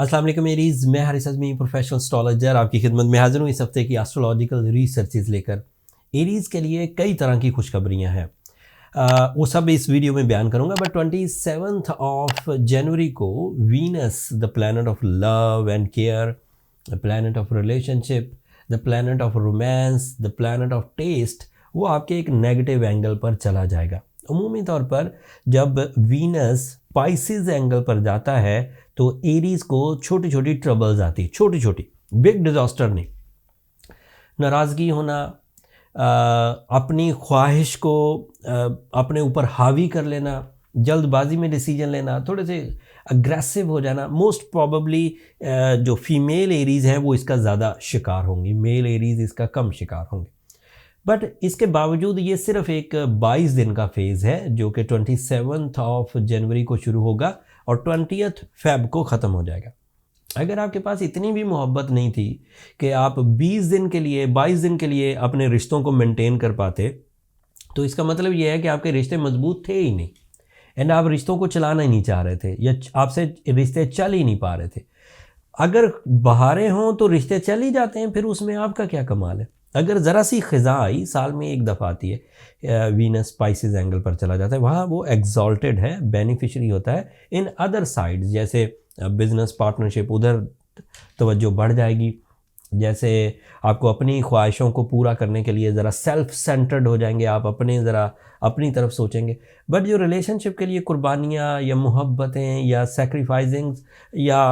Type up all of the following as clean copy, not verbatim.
अस्सलाम वालेकुम एरीज, मैं हारिस अज़मी प्रोफेशनल एस्ट्रोलॉजर आपकी खिदमत में हाजिर हूँ इस हफ्ते की एस्ट्रोलॉजिकल रिसर्चेज लेकर। एरीज के लिए कई तरह की खुशखबरियाँ हैं, वो सब इस वीडियो में बयान करूँगा। बट 27 ऑफ जनवरी को Venus, the planet of love and care, the planet of relationship, the planet of romance, the planet of taste, वो आपके एक नेगेटिव एंगल पर चला जाएगा। अमूमी तौर पर जब वीनस स्पाइसिस एंगल पर जाता है तो एरीज को छोटी छोटी ट्रबल्स आती, छोटी छोटी, बिग डिजास्टर नहीं। नाराज़गी होना, अपनी ख्वाहिश को अपने ऊपर हावी कर लेना, जल्दबाजी में डिसीजन लेना, थोड़े से अग्रेसिव हो जाना। मोस्ट प्रॉबली जो फीमेल एरीज हैं वो इसका ज़्यादा शिकार होंगी, मेल एरीज इसका कम शिकार होंगे। बट इसके बावजूद ये सिर्फ एक 22 दिन का फेज़ है जो कि 27 ऑफ जनवरी को शुरू होगा और 20 फेब को ख़त्म हो जाएगा। अगर आपके पास इतनी भी मोहब्बत नहीं थी कि आप 20 दिन के लिए, 22 दिन के लिए अपने रिश्तों को मेंटेन कर पाते, तो इसका मतलब यह है कि आपके रिश्ते मजबूत थे ही नहीं एंड आप रिश्तों को चलाना ही नहीं चाह रहे थे या आपसे रिश्ते चल ही नहीं पा रहे थे। अगर बहारें हों तो रिश्ते चल ही जाते हैं, फिर उसमें आपका क्या कमाल है। अगर ज़रा सी ख़िज़ा आई, साल में एक दफ़ा आती है, वीनस स्पाइसिस एंगल पर चला जाता है, वहाँ वो एग्जॉल्टेड है, बेनिफिशरी होता है। इन अदर साइड्स जैसे बिज़नेस पार्टनरशिप, उधर तवज्जो बढ़ जाएगी। जैसे आपको अपनी ख्वाहिशों को पूरा करने के लिए ज़रा सेल्फ सेंटर्ड हो जाएंगे, आप ज़रा अपनी तरफ सोचेंगे। बट जो रिलेशनशिप के लिए कुर्बानियाँ या मोहब्बतें या सेक्रीफाइसिंग्स या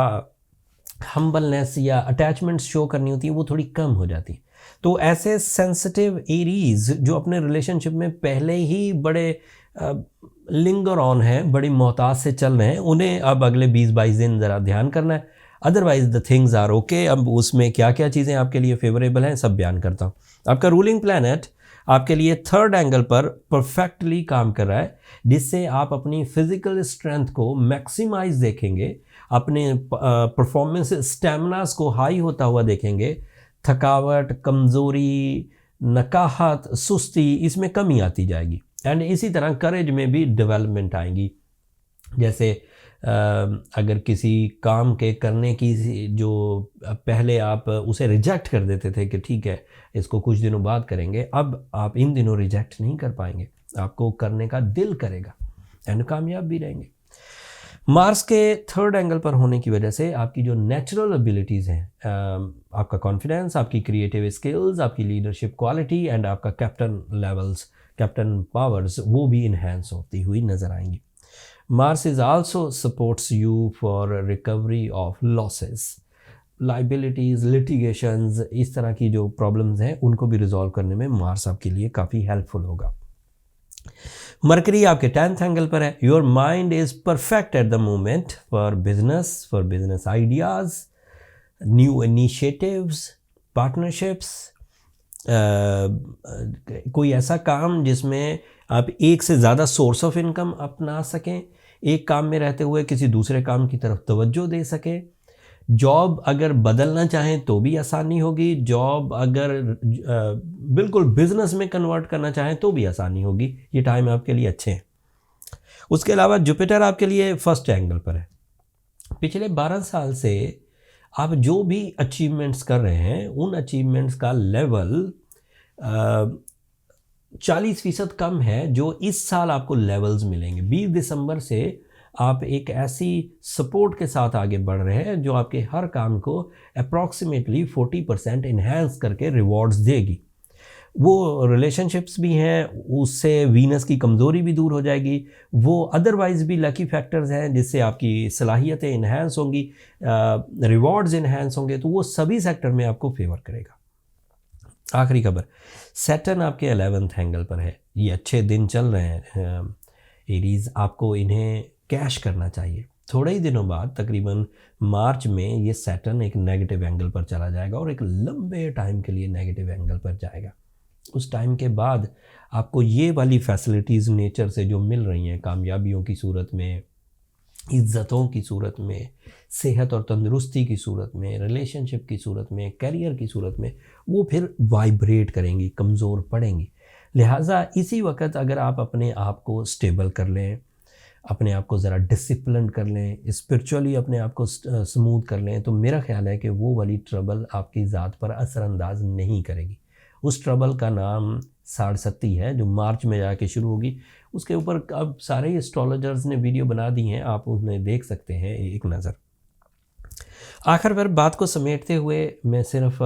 हम्बलनेस या अटैचमेंट्स शो करनी होती है, वो थोड़ी कम हो जाती है। तो ऐसे सेंसिटिव एरीज जो अपने रिलेशनशिप में पहले ही बड़े लिंगर ऑन हैं, बड़ी मोहताज से चल रहे हैं, उन्हें अब अगले 20-22 दिन ज़रा ध्यान करना है। Otherwise the things are okay. अब उसमें क्या क्या चीज़ें आपके लिए फेवरेबल हैं सब बयान करता हूँ। आपका रूलिंग प्लैनेट आपके लिए 3rd एंगल पर परफेक्टली काम कर रहा है, जिससे आप अपनी फिजिकल स्ट्रेंथ को मैक्सिमाइज देखेंगे, अपने परफॉर्मेंस स्टेमिनास को हाई होता हुआ देखेंगे। थकावट, कमज़ोरी, नकाहत, सुस्ती, इसमें कमी आती जाएगी एंड इसी तरह करेज में भी डेवलपमेंट आएगी। जैसे अगर किसी काम के करने की जो पहले आप उसे रिजेक्ट कर देते थे कि ठीक है इसको कुछ दिनों बाद करेंगे, अब आप इन दिनों रिजेक्ट नहीं कर पाएंगे, आपको करने का दिल करेगा एंड कामयाब भी रहेंगे। मार्स के 3rd एंगल पर होने की वजह से आपकी जो नेचुरल एबिलिटीज़ हैं, आपका कॉन्फिडेंस, आपकी क्रिएटिव स्किल्स, आपकी लीडरशिप क्वालिटी एंड आपका कैप्टन पावर्स, वो भी इन्हेंस होती हुई नज़र आएंगी। Mars is also supports you for recovery of losses, liabilities, litigations, इस तरह की जो प्रॉब्लम्स हैं उनको भी रिजॉल्व करने में मार्स आपके लिए काफ़ी हेल्पफुल होगा। मरकरी आपके 10th एंगल पर है। Your mind is perfect at the moment for business ideas, new initiatives, partnerships, कोई ऐसा काम जिसमें आप एक से ज़्यादा सोर्स ऑफ इनकम अपना सकें, एक काम में रहते हुए किसी दूसरे काम की तरफ तवज्जो दे सकें। जॉब अगर बदलना चाहें तो भी आसानी होगी, जॉब अगर बिल्कुल बिजनेस में कन्वर्ट करना चाहें तो भी आसानी होगी। ये टाइम आपके लिए अच्छे हैं। उसके अलावा जुपिटर आपके लिए 1st एंगल पर है। पिछले 12 साल से आप जो भी अचीवमेंट्स कर रहे हैं उन अचीवमेंट्स का लेवल 40% कम है जो इस साल आपको लेवल्स मिलेंगे। 20 दिसंबर से आप एक ऐसी सपोर्ट के साथ आगे बढ़ रहे हैं जो आपके हर काम को अप्रॉक्सीमेटली 40% इन्हेंस करके रिवॉर्ड्स देगी। वो रिलेशनशिप्स भी हैं, उससे वीनस की कमज़ोरी भी दूर हो जाएगी। वो अदरवाइज़ भी लकी फैक्टर्स हैं जिससे आपकी सलाहियतें इन्हेंस होंगी, रिवॉर्ड्स इन्हेंस होंगे, तो वो सभी सेक्टर में आपको फेवर करेगा। आखिरी खबर, सैटर्न आपके 11th एंगल पर है। ये अच्छे दिन चल रहे हैं एरीज, आपको इन्हें कैश करना चाहिए। थोड़े ही दिनों बाद तकरीबन मार्च में ये सैटर्न एक नेगेटिव एंगल पर चला जाएगा और एक लंबे टाइम के लिए नेगेटिव एंगल पर जाएगा। उस टाइम के बाद आपको ये वाली फैसिलिटीज़ नेचर से जो मिल रही हैं, कामयाबियों की सूरत में, इज्जतों की सूरत में, सेहत और तंदुरुस्ती की सूरत में, रिलेशनशिप की सूरत में, करियर की सूरत में, वो फिर वाइब्रेट करेंगी, कमज़ोर पड़ेंगी। लिहाजा इसी वक्त अगर आप अपने आप को स्टेबल कर लें, अपने आप को ज़रा डिसिप्लिन कर लें, स्पिरिचुअली अपने आप को स्मूथ कर लें, तो मेरा ख्याल है कि वो वाली ट्रबल आपकी ज़ात पर असरअंदाज नहीं करेगी। उस ट्रबल का नाम साड़सती है, जो मार्च में जाके शुरू होगी। उसके ऊपर अब सारे एस्ट्रोलॉजर्स ने वीडियो बना दी हैं, आप उन्हें देख सकते हैं एक नज़र। आखिर पर बात को समेटते हुए मैं सिर्फ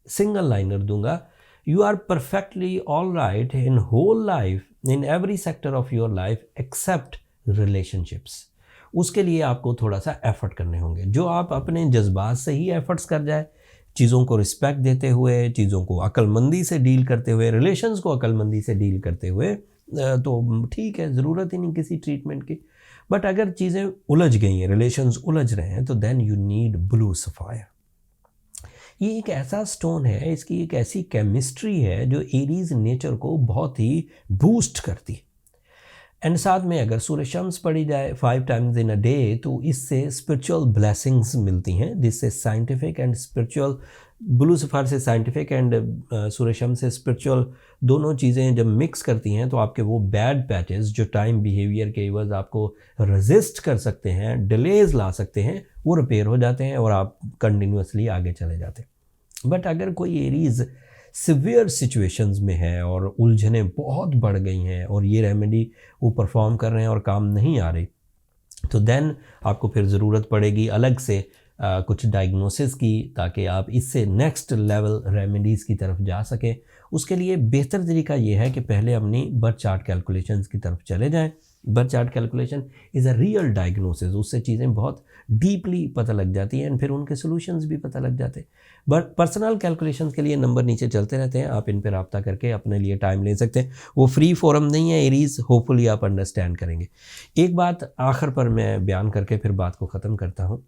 सिंगल लाइनर दूंगा, you are perfectly all right in whole life, in every sector of your life except relationships. उसके लिए आपको थोड़ा सा एफर्ट करने होंगे। जो आप अपने जज्बात से ही एफर्ट्स कर जाए, चीज़ों को रिस्पेक्ट देते हुए, चीज़ों को अक्लमंदी से डील करते हुए, रिलेशंस को अक्लमंदी से डील करते हुए, तो ठीक है, ज़रूरत ही नहीं किसी ट्रीटमेंट की। बट अगर चीज़ें उलझ गई हैं, रिलेशंस उलझ रहे हैं, तो then you need blue sapphire. ये एक ऐसा स्टोन है, इसकी एक ऐसी केमिस्ट्री है जो एरीज नेचर को बहुत ही बूस्ट करती है। एंड साथ में अगर सूर्य शम्स पढ़ी जाए 5 टाइम्स इन अ डे, तो इससे स्पिरिचुअल ब्लेसिंग्स मिलती हैं, जिससे scientific and spiritual, blue sapphire से साइंटिफिक एंड सूर्य शम्स से स्पिरिचुअल, दोनों चीज़ें जब मिक्स करती हैं तो आपके वो बैड पैचेस जो टाइम बिहेवियर के एवज आपको रेजिस्ट कर सकते हैं, डिलेज ला सकते हैं, वो रिपेयर हो जाते हैं और आप कंटिन्यूसली आगे चले जाते हैं। बट अगर कोई एरीज सिवियर सिचुएशंस में है और उलझनें बहुत बढ़ गई हैं और ये रेमेडी वो परफॉर्म कर रहे हैं और काम नहीं आ रही, तो देन आपको फिर ज़रूरत पड़ेगी अलग से कुछ डायग्नोसिस की, ताकि आप इससे नेक्स्ट लेवल रेमेडीज़ की तरफ जा सकें। उसके लिए बेहतर तरीका ये है कि पहले अपनी बर्थ चार्ट कैलकुलेशंस की तरफ चले जाएं। Birth chart calculation is a real diagnosis, उससे चीज़ें बहुत डीपली पता लग जाती हैं एंड फिर उनके सॉल्यूशंस भी पता लग जाते हैं। बट पर्सनल कैलकुलेशन के लिए नंबर नीचे चलते रहते हैं, आप इन पर रब्ता करके अपने लिए टाइम ले सकते हैं। वो फ्री फोरम नहीं है एरीज, होपफुली आप अंडरस्टैंड करेंगे। एक बात आखिर पर मैं बयान करके फिर बात को ख़त्म करता हूँ।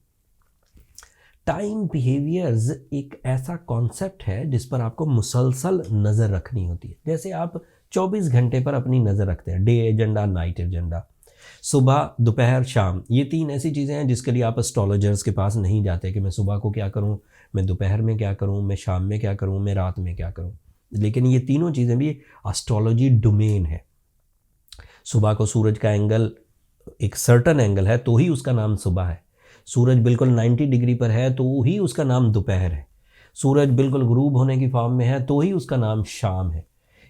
टाइम बिहेवियर्स एक ऐसा कॉन्सेप्ट है जिस पर आपको मुसलसल नज़र रखनी होती है। जैसे आप 24 घंटे पर अपनी नज़र रखते हैं, डे एजेंडा, नाइट एजेंडा, सुबह, दोपहर, शाम, ये 3 ऐसी चीज़ें हैं जिसके लिए आप एस्ट्रोलॉजर्स के पास नहीं जाते कि मैं सुबह को क्या करूं, मैं दोपहर में क्या करूं, मैं शाम में क्या करूं, मैं रात में क्या करूं। लेकिन ये तीनों चीज़ें भी एस्ट्रोलॉजी डोमेन है। सुबह को सूरज का एंगल एक सर्टन एंगल है तो ही उसका नाम सुबह है। सूरज बिल्कुल 90 डिग्री पर है तो ही उसका नाम दोपहर है। सूरज बिल्कुल गुरूब होने की फॉर्म में है तो ही उसका नाम शाम है।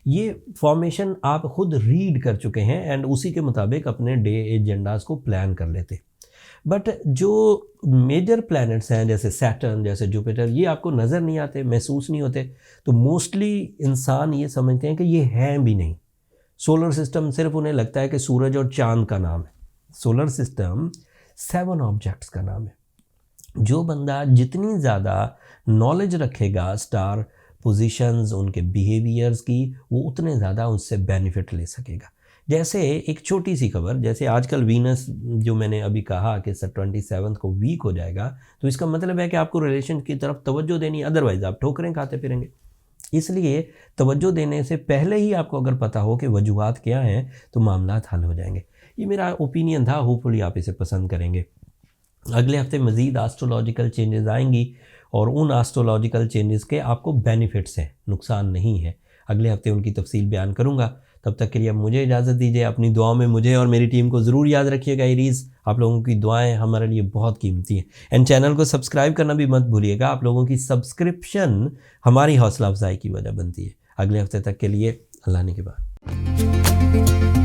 ये फॉर्मेशन आप खुद रीड कर चुके हैं एंड उसी के मुताबिक अपने डे एजेंडाज को प्लान कर लेते। बट जो मेजर प्लैनेट्स हैं जैसे सैटर्न, जैसे जुपिटर, ये आपको नज़र नहीं आते, महसूस नहीं होते, तो मोस्टली इंसान ये समझते हैं कि ये हैं भी नहीं। सोलर सिस्टम सिर्फ उन्हें लगता है कि सूरज और चांद का नाम है। सोलर सिस्टम 7 ऑब्जेक्ट्स का नाम है। जो बंदा जितनी ज़्यादा नॉलेज रखेगा स्टार पोजीशंस, उनके बिहेवियर्स की, वो उतने ज़्यादा उससे बेनिफिट ले सकेगा। जैसे एक छोटी सी खबर, जैसे आजकल वीनस जो मैंने अभी कहा कि 27 को वीक हो जाएगा, तो इसका मतलब है कि आपको रिलेशन की तरफ तवज्जो देनी, अदरवाइज़ आप ठोकरें खाते फिरेंगे। इसलिए तवज्जो देने से पहले ही आपको अगर पता हो कि वजूहात क्या हैं, तो मामलात हल हो जाएंगे। ये मेरा ओपिनियन था, होपफुली आप इसे पसंद करेंगे। अगले हफ्ते मज़ीद एस्ट्रोलॉजिकल चेंजेस आएंगी और उन एस्ट्रोलॉजिकल चेंजेस के आपको बेनिफिट्स हैं, नुकसान नहीं है। अगले हफ्ते उनकी तफसील बयान करूंगा। तब तक के लिए अब मुझे इजाज़त दीजिए। अपनी दुआओं में मुझे और मेरी टीम को ज़रूर याद रखिएगा एरीज़। आप लोगों की दुआएं हमारे लिए बहुत कीमती हैं। एंड चैनल को सब्सक्राइब करना भी मत भूलिएगा। आप लोगों की सब्सक्रिप्शन हमारी हौसला अफजाई की वजह बनती है। अगले हफ्ते तक के लिए अल्लाह ने के बाद।